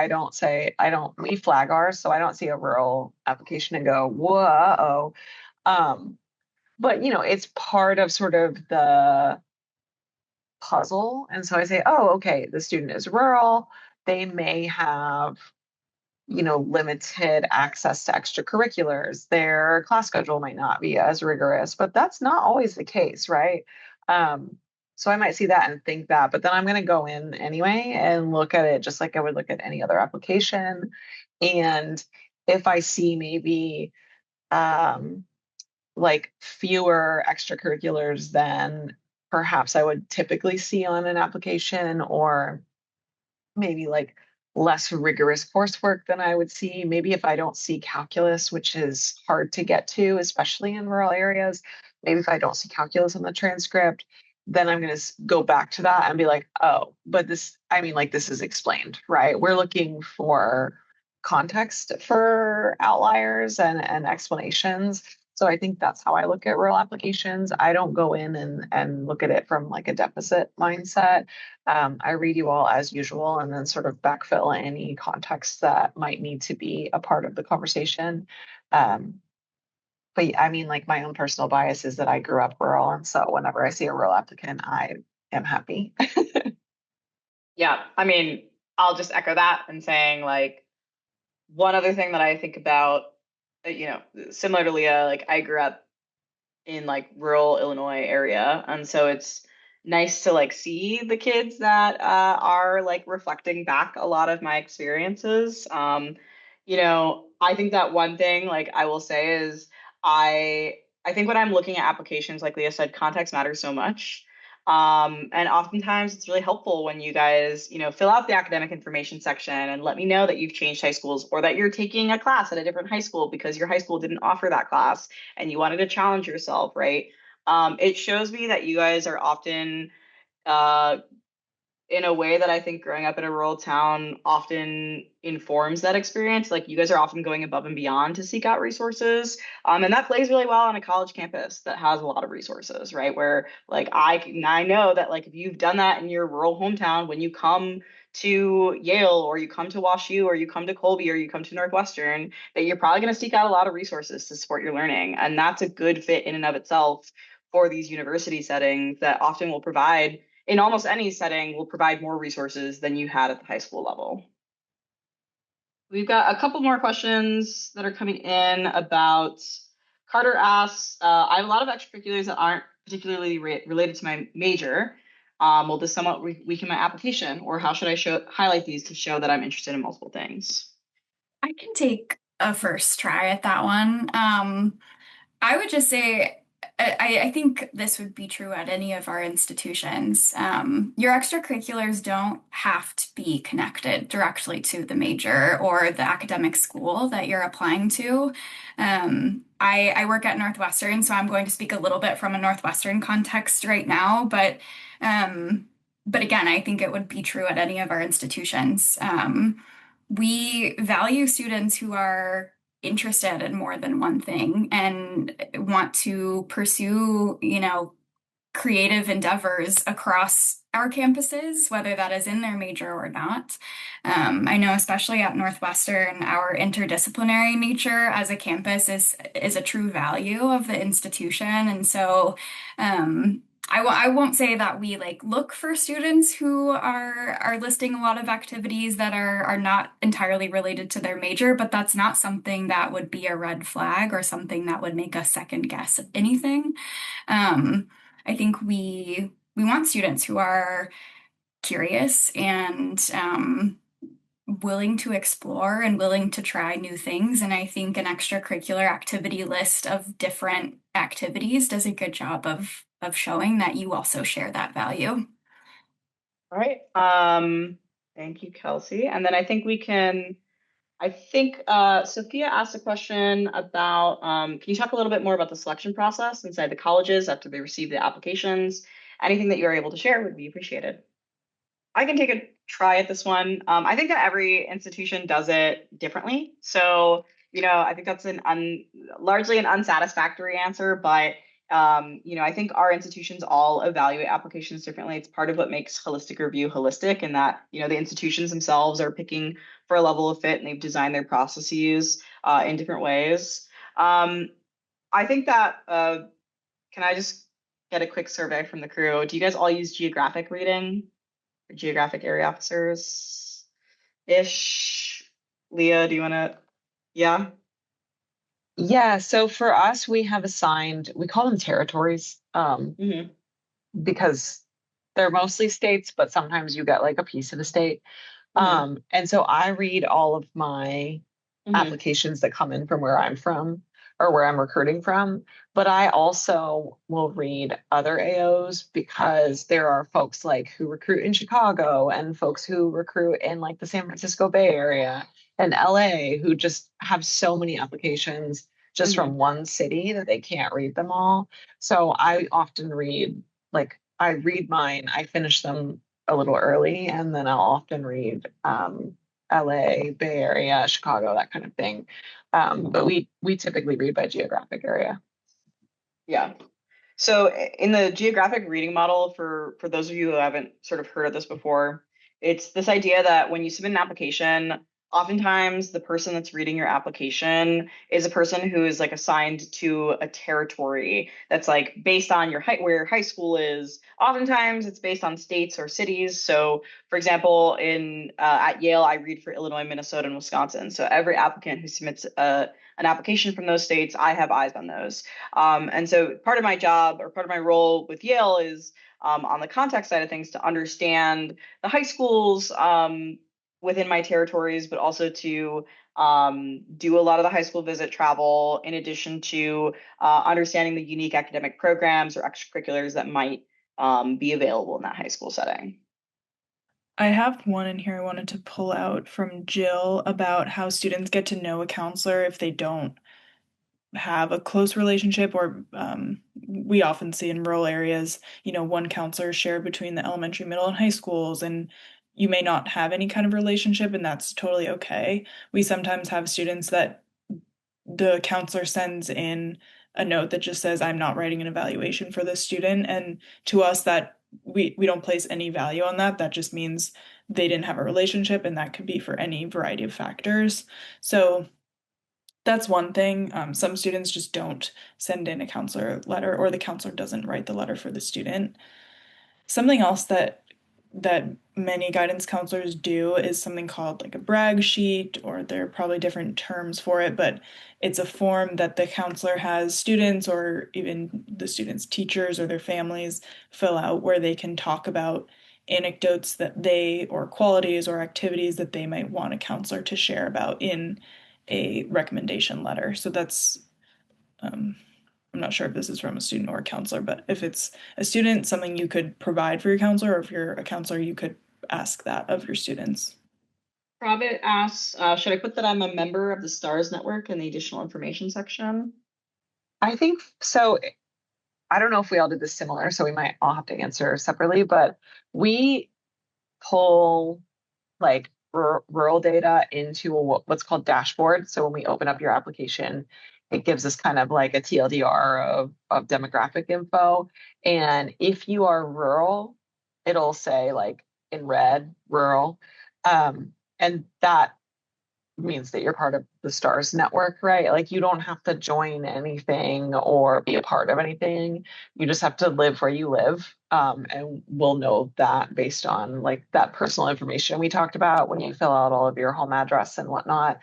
we flag ours, so I don't see a rural application and go, whoa. But it's part of sort of the puzzle. And so I say, oh, okay, the student is rural. They may have, limited access to extracurriculars. Their class schedule might not be as rigorous, but that's not always the case, right? So I might see that and think that, but then I'm going to go in anyway and look at it just like I would look at any other application. And if I see maybe like fewer extracurriculars than perhaps I would typically see on an application, or maybe like less rigorous coursework than I would see. Maybe if I don't see calculus, which is hard to get to, especially in rural areas, maybe if I don't see calculus in the transcript, then I'm going to go back to that and be like, oh, but this is explained, right? We're looking for context for outliers and explanations. So I think that's how I look at rural applications. I don't go in and look at it from like a deficit mindset. I read you all as usual and then sort of backfill any context that might need to be a part of the conversation. But I mean, like my own personal bias is that I grew up rural. And so whenever I see a rural applicant, I am happy. Yeah, I mean, I'll just echo that and saying like, one other thing that I think about, similar to Leah, like I grew up in like rural Illinois area. And so it's nice to like see the kids that are like reflecting back a lot of my experiences. I think that one thing like I will say is I think when I'm looking at applications, like Leah said, context matters so much. And oftentimes it's really helpful when you guys, fill out the academic information section and let me know that you've changed high schools or that you're taking a class at a different high school because your high school didn't offer that class and you wanted to challenge yourself, right? It shows me that you guys are often in a way that I think growing up in a rural town often informs that experience. Like you guys are often going above and beyond to seek out resources. And that plays really well on a college campus that has a lot of resources, right? Where like I know that like if you've done that in your rural hometown, when you come to Yale or you come to WashU or you come to Colby or you come to Northwestern, that you're probably going to seek out a lot of resources to support your learning. And that's a good fit in and of itself for these university settings that often will provide, in almost any setting, will provide more resources than you had at the high school level. We've got a couple more questions that are coming in about, Carter asks, I have a lot of extracurriculars that aren't particularly related to my major. Will this somewhat weaken my application, or how should I highlight these to show that I'm interested in multiple things? I can take a first try at that one. I would just say, I think this would be true at any of our institutions. Your extracurriculars don't have to be connected directly to the major or the academic school that you're applying to. I work at Northwestern, so I'm going to speak a little bit from a Northwestern context right now, but again, I think it would be true at any of our institutions. We value students who are interested in more than one thing and want to pursue, creative endeavors across our campuses, whether that is in their major or not. I know, especially at Northwestern, our interdisciplinary nature as a campus is a true value of the institution, and so I won't say that we like look for students who are listing a lot of activities that are not entirely related to their major, but that's not something that would be a red flag or something that would make us second guess anything. I think we want students who are curious and willing to explore and willing to try new things. And I think an extracurricular activity list of different activities does a good job of showing that you also share that value. All right. Thank you, Kelsey. And then I think Sophia asked a question about, can you talk a little bit more about the selection process inside the colleges after they receive the applications? Anything that you're able to share would be appreciated. I can take a try at this one. I think that every institution does it differently. So, I think that's largely an unsatisfactory answer, but I think our institutions all evaluate applications differently. It's part of what makes holistic review holistic, and that, the institutions themselves are picking for a level of fit and they've designed their processes in different ways. I think that, can I just get a quick survey from the crew? Do you guys all use geographic reading? Geographic area officers ish. Leah, do you want to? Yeah. Yeah, so for us, we call them territories, Mm-hmm. because they're mostly states, but sometimes you get like a piece of the state. Mm-hmm. And so I read all of my Mm-hmm. applications that come in from where I'm from or where I'm recruiting from. But I also will read other AOs because there are folks like who recruit in Chicago and folks who recruit in like the San Francisco Bay Area and LA who just have so many applications just Mm-hmm. from one city that they can't read them all. So I often read, like, I read mine, I finish them a little early, and then I'll often read LA, Bay Area, Chicago, that kind of thing. But we typically read by geographic area. Yeah. So in the geographic reading model, for those of you who haven't sort of heard of this before, it's this idea that when you submit an application, oftentimes the person that's reading your application is a person who is like assigned to a territory that's like based on where your high school is. Oftentimes it's based on states or cities. So for example, at Yale, I read for Illinois, Minnesota, and Wisconsin. So every applicant who submits an application from those states, I have eyes on those. And so part of my job or part of my role with Yale is on the contact side of things to understand the high schools within my territories, but also to do a lot of the high school visit travel, in addition to understanding the unique academic programs or extracurriculars that might be available in that high school setting. I have one in here I wanted to pull out from Jill about how students get to know a counselor if they don't have a close relationship or we often see in rural areas, one counselor is shared between the elementary, middle, and high schools, and you may not have any kind of relationship, and that's totally okay. We sometimes have students that the counselor sends in a note that just says, I'm not writing an evaluation for this student. And to us, that we don't place any value on that. That just means they didn't have a relationship, and that could be for any variety of factors. So that's one thing. Some students just don't send in a counselor letter, or the counselor doesn't write the letter for the student. Something else that many guidance counselors do is something called like a brag sheet, or there are probably different terms for it, but it's a form that the counselor has students, or even the students' teachers or their families, fill out, where they can talk about anecdotes that they, or qualities or activities that they might want a counselor to share about in a recommendation letter. So that's I'm not sure if this is from a student or a counselor, but if it's a student, something you could provide for your counselor, or if you're a counselor, you could ask that of your students. Prabhat asks, should I put that I'm a member of the STARS network in the additional information section? I think so. I don't know if we all did this similar, so we might all have to answer separately, but we pull like rural data into what's called dashboard. So when we open up your application, it gives us kind of like a TLDR of demographic info. And if you are rural, it'll say like in red, rural. And that means that you're part of the STARS network, right? Like you don't have to join anything or be a part of anything. You just have to live where you live. And we'll know that based on like that personal information we talked about when you fill out all of your home address and whatnot.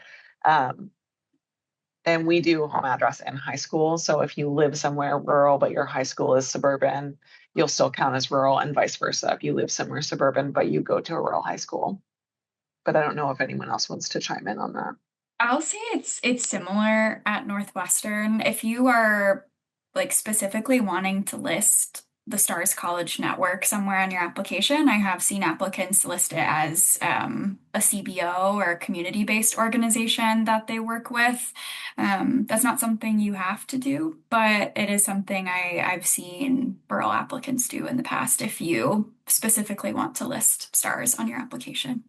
And we do home address in high school. So if you live somewhere rural, but your high school is suburban, you'll still count as rural, and vice versa. If you live somewhere suburban, but you go to a rural high school. But I don't know if anyone else wants to chime in on that. I'll say it's similar at Northwestern. If you are like specifically wanting to list the Stars College Network somewhere on your application, I have seen applicants list it as a CBO or a community-based organization that they work with. That's not something you have to do, but it is something I've seen rural applicants do in the past if you specifically want to list Stars on your application.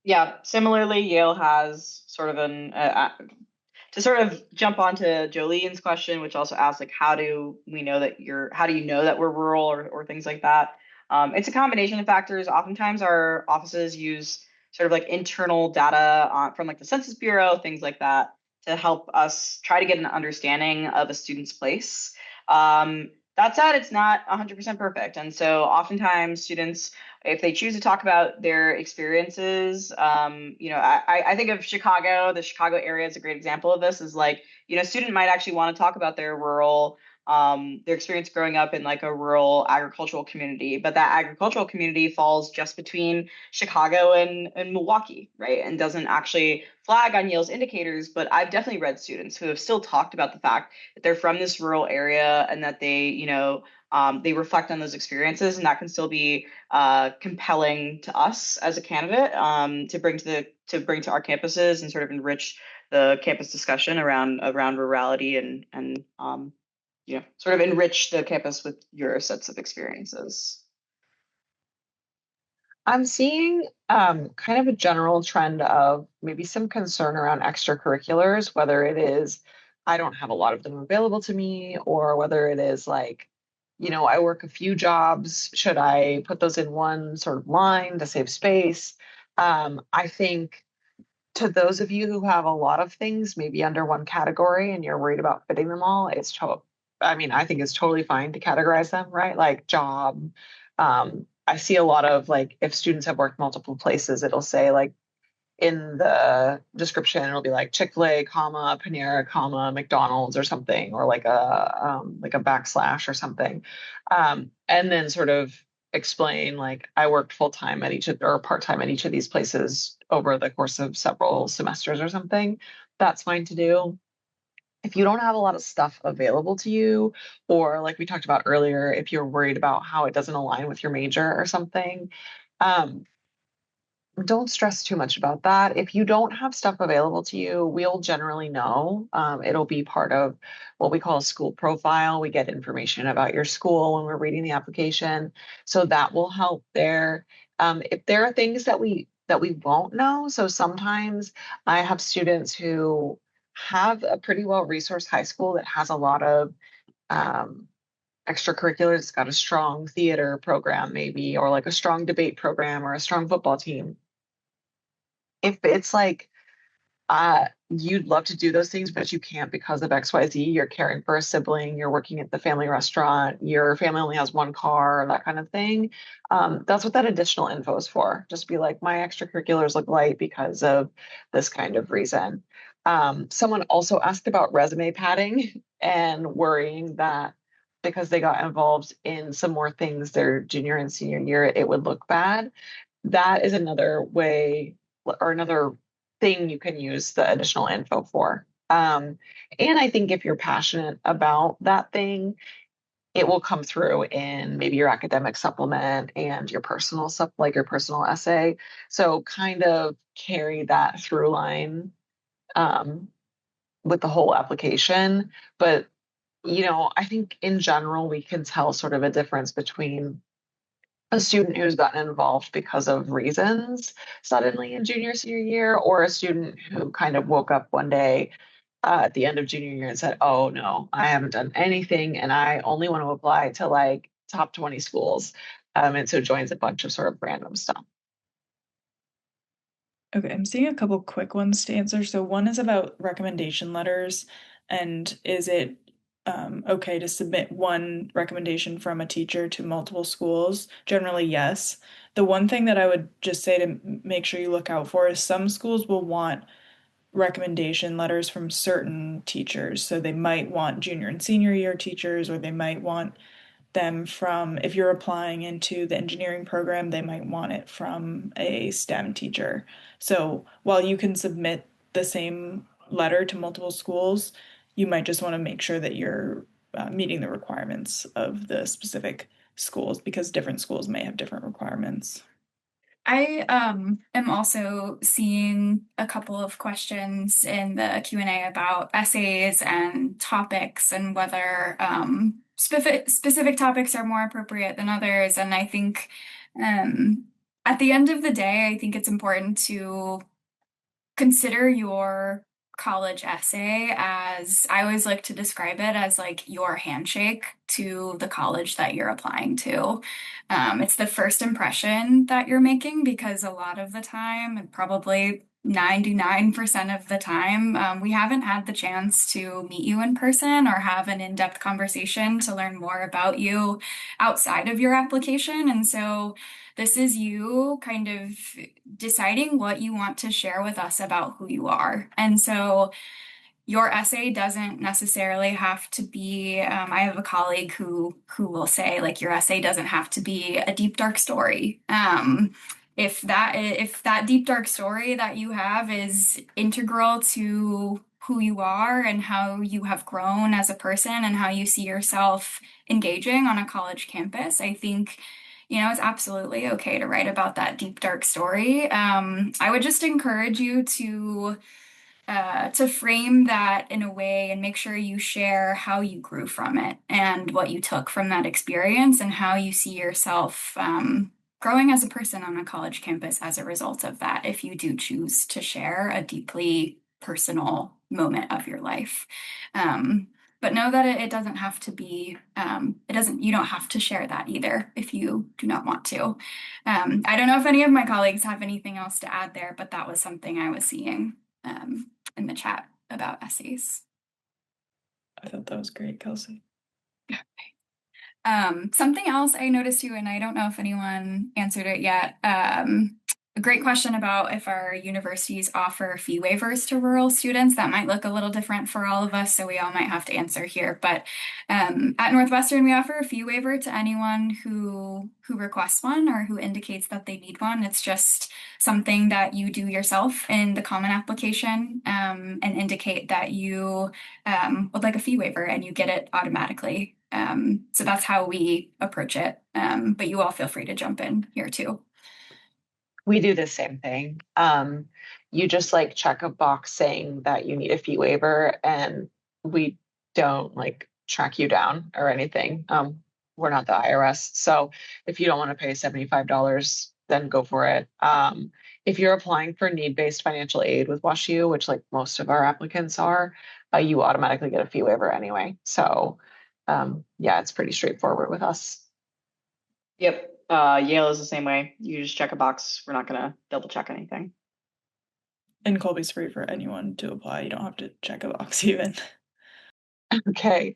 Yeah, similarly, Yale has sort of to sort of jump onto Jolene's question, which also asks like, how do you know that we're rural, or things like that? It's a combination of factors. Oftentimes our offices use sort of like internal data from like the Census Bureau, things like that, to help us try to get an understanding of a student's place. That said, it's not 100% perfect. And so oftentimes students, if they choose to talk about their experiences, I think of Chicago. The Chicago area is a great example of this. Is like, a student might actually want to talk about their experience growing up in like a rural agricultural community, but that agricultural community falls just between Chicago and Milwaukee, right? And doesn't actually flag on Yale's indicators. But I've definitely read students who have still talked about the fact that they're from this rural area, and that they reflect on those experiences, and that can still be compelling to us as a candidate, to bring to our campuses and sort of enrich the campus discussion around rurality, and sort of enrich the campus with your sets of experiences. I'm seeing kind of a general trend of maybe some concern around extracurriculars, whether it is I don't have a lot of them available to me, or whether it is like, I work a few jobs. Should I put those in one sort of line to save space? I think to those of you who have a lot of things maybe under one category and you're worried about fitting them all, I think it's totally fine to categorize them, right? Like job. I see a lot of like, if students have worked multiple places, it'll say like in the description, it'll be like Chick-fil-A, comma, Panera, comma, McDonald's or something, or like a backslash or something. And then sort of explain like I worked full-time or part-time at each of these places over the course of several semesters or something. That's fine to do. If you don't have a lot of stuff available to you, or like we talked about earlier, if you're worried about how it doesn't align with your major or something, don't stress too much about that. If you don't have stuff available to you, we'll generally know. It'll be part of what we call a school profile. We get information about your school when we're reading the application, so that will help there. If there are things that we won't know, so sometimes I have students who have a pretty well resourced high school that has a lot of um, extracurriculars. It's got a strong theater program, maybe, or like a strong debate program or a strong football team. If it's like you'd love to do those things, but you can't because of XYZ, you're caring for a sibling, you're working at the family restaurant, your family only has one car, that kind of thing. That's what that additional info is for. Just be like, my extracurriculars look light because of this kind of reason. Someone also asked about resume padding and worrying that because they got involved in some more things their junior and senior year, it would look bad. That is another way or another thing you can use the additional info for. And I think if you're passionate about that thing, it will come through in maybe your academic supplement and your personal stuff, like your personal essay. So kind of carry that through line um, with the whole application. But, I think in general, we can tell sort of a difference between a student who's gotten involved because of reasons suddenly in junior senior year, or a student who kind of woke up one day at the end of junior year and said, oh no, I haven't done anything and I only want to apply to like top 20 schools, and so joins a bunch of sort of random stuff. Okay, I'm seeing a couple quick ones to answer. So one is about recommendation letters, and is it okay to submit one recommendation from a teacher to multiple schools? Generally, yes. The one thing that I would just say to make sure you look out for is some schools will want recommendation letters from certain teachers. So they might want junior and senior year teachers, or they might want them from, if you're applying into the engineering program, they might want it from a STEM teacher. So while you can submit the same letter to multiple schools, you might just want to make sure that you're meeting the requirements of the specific schools, because different schools may have different requirements. I am also seeing a couple of questions in the Q&A about essays and topics and whether specific topics are more appropriate than others. And I think at the end of the day, I think it's important to consider your college essay as, I always like to describe it as like your handshake to the college that you're applying to. It's the first impression that you're making, because a lot of the time, and probably 99% of the time, we haven't had the chance to meet you in person or have an in-depth conversation to learn more about you outside of your application. And so this is you kind of deciding what you want to share with us about who you are. And so your essay doesn't necessarily have to be, I have a colleague who will say, like, your essay doesn't have to be a deep, dark story. If that deep, dark story that you have is integral to who you are and how you have grown as a person and how you see yourself engaging on a college campus, I think it's absolutely okay to write about that deep, dark story. I would just encourage you to frame that in a way and make sure you share how you grew from it and what you took from that experience and how you see yourself growing as a person on a college campus as a result of that, if you do choose to share a deeply personal moment of your life. But know that it doesn't have to be, you don't have to share that either if you do not want to. I don't know if any of my colleagues have anything else to add there, but that was something I was seeing in the chat about essays. I thought that was great, Kelsey. Something else I noticed too, and I don't know if anyone answered it yet. A great question about if our universities offer fee waivers to rural students. That might look a little different for all of us, so we all might have to answer here. But at Northwestern, we offer a fee waiver to anyone who requests one or who indicates that they need one. It's just something that you do yourself in the common application, and indicate that you would like a fee waiver, and you get it automatically. So that's how we approach it. But you all feel free to jump in here too. We do the same thing. You just like check a box saying that you need a fee waiver, and we don't like track you down or anything. We're not the IRS. So if you don't want to pay $75, then go for it. If you're applying for need-based financial aid with WashU, which like most of our applicants are, you automatically get a fee waiver anyway. So yeah, it's pretty straightforward with us. Yep. Yale is the same way. You just check a box. We're not gonna double check anything. And Colby's free for anyone to apply. You don't have to check a box even. Okay.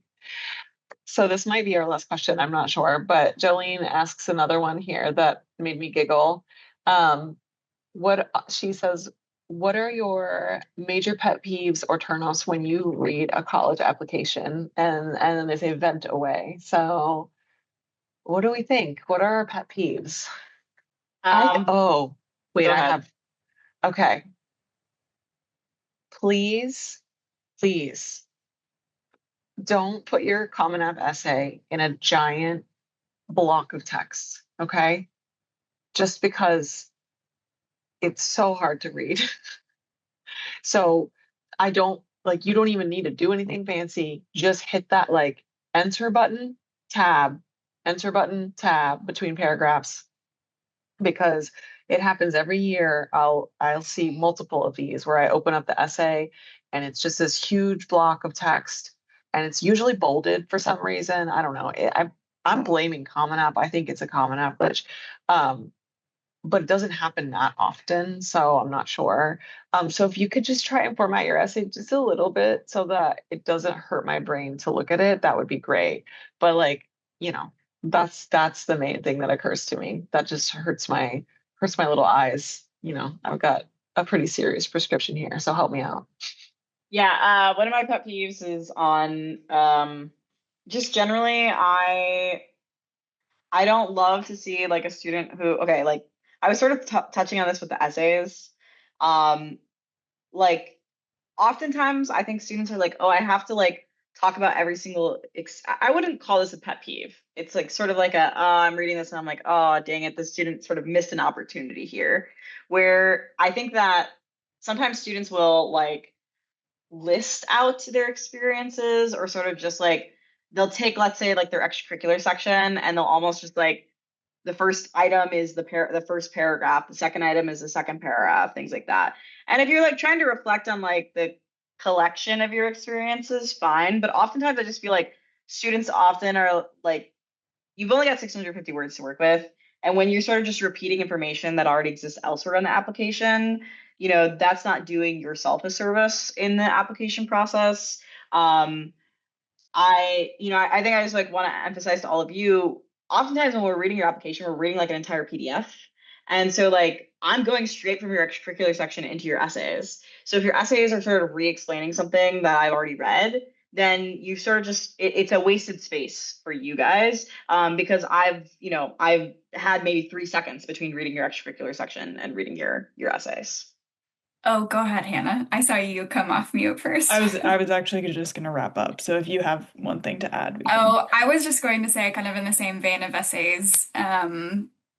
So this might be our last question. I'm not sure, but Jolene asks another one here that made me giggle. What she says, what are your major pet peeves or turnoffs when you read a college application? And then they say vent away. So what do we think? What are our pet peeves? Oh, wait, Go I ahead. have, okay. Please, please don't put your Common App essay in a giant block of text, okay? Just because it's so hard to read. So I don't like, you don't even need to do anything fancy. Just hit that like enter button, enter button, tab between paragraphs, because it happens every year. I'll see multiple of these where I open up the essay and it's just this huge block of text, and it's usually bolded for some reason. I don't know. I'm blaming Common App. I think it's a Common App glitch. But it doesn't happen that often, so I'm not sure. So if you could just try and format your essay just a little bit so that it doesn't hurt my brain to look at it, that would be great. But like, you know, that's the main thing that occurs to me. That just hurts my little eyes. You know, I've got a pretty serious prescription here, so help me out. Yeah, one of my pet peeves is on just generally I don't love to see like a student who, okay, like I was sort of touching on this with the essays. Um like oftentimes I think students are like, "Oh, I have to like talk about every single I wouldn't call this a pet peeve. It's like sort of like a I'm reading this and I'm like, "Oh, dang it, the student sort of missed an opportunity here." Where I think that sometimes students will like list out their experiences or sort of just like they'll take, let's say, like their extracurricular section, and they'll almost just like the first item is the first paragraph, the second item is the second paragraph, things like that. And if you're like trying to reflect on like the collection of your experiences, fine, but oftentimes I just feel like students often are like, you've only got 650 words to work with, and when you're sort of just repeating information that already exists elsewhere in the application, that's not doing yourself a service in the application process. um I think I just like want to emphasize to all of you, oftentimes when we're reading your application, we're reading like an entire PDF. And so like I'm going straight from your extracurricular section into your essays. So if your essays are sort of re-explaining something that I've already read, then you sort of just it's a wasted space for you guys, because I've had maybe 3 seconds between reading your extracurricular section and reading your essays. Oh, go ahead, Hannah. I saw you come off mute first. I was actually just gonna wrap up. So if you have one thing to add, we can. Oh, I was just going to say, kind of in the same vein of essays,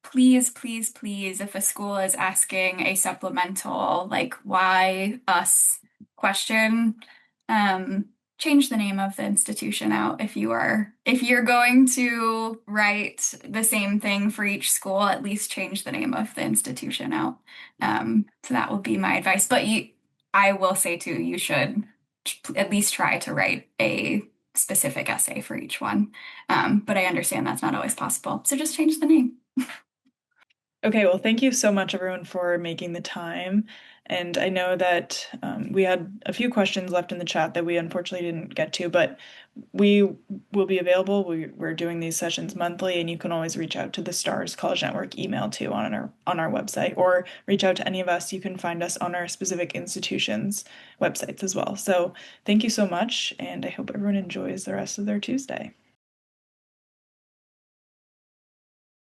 please, please, please, if a school is asking a supplemental, like, why us question, change the name of the institution out. If you're going to write the same thing for each school, at least change the name of the institution out. So that will be my advice. But I will say too, you should at least try to write a specific essay for each one. But I understand that's not always possible. So just change the name. Okay, well, thank you so much, everyone, for making the time. And I know that we had a few questions left in the chat that we unfortunately didn't get to, but we will be available. We're doing these sessions monthly, and you can always reach out to the STARS College Network email too on our website, or reach out to any of us. You can find us on our specific institutions' websites as well. So thank you so much, and I hope everyone enjoys the rest of their Tuesday.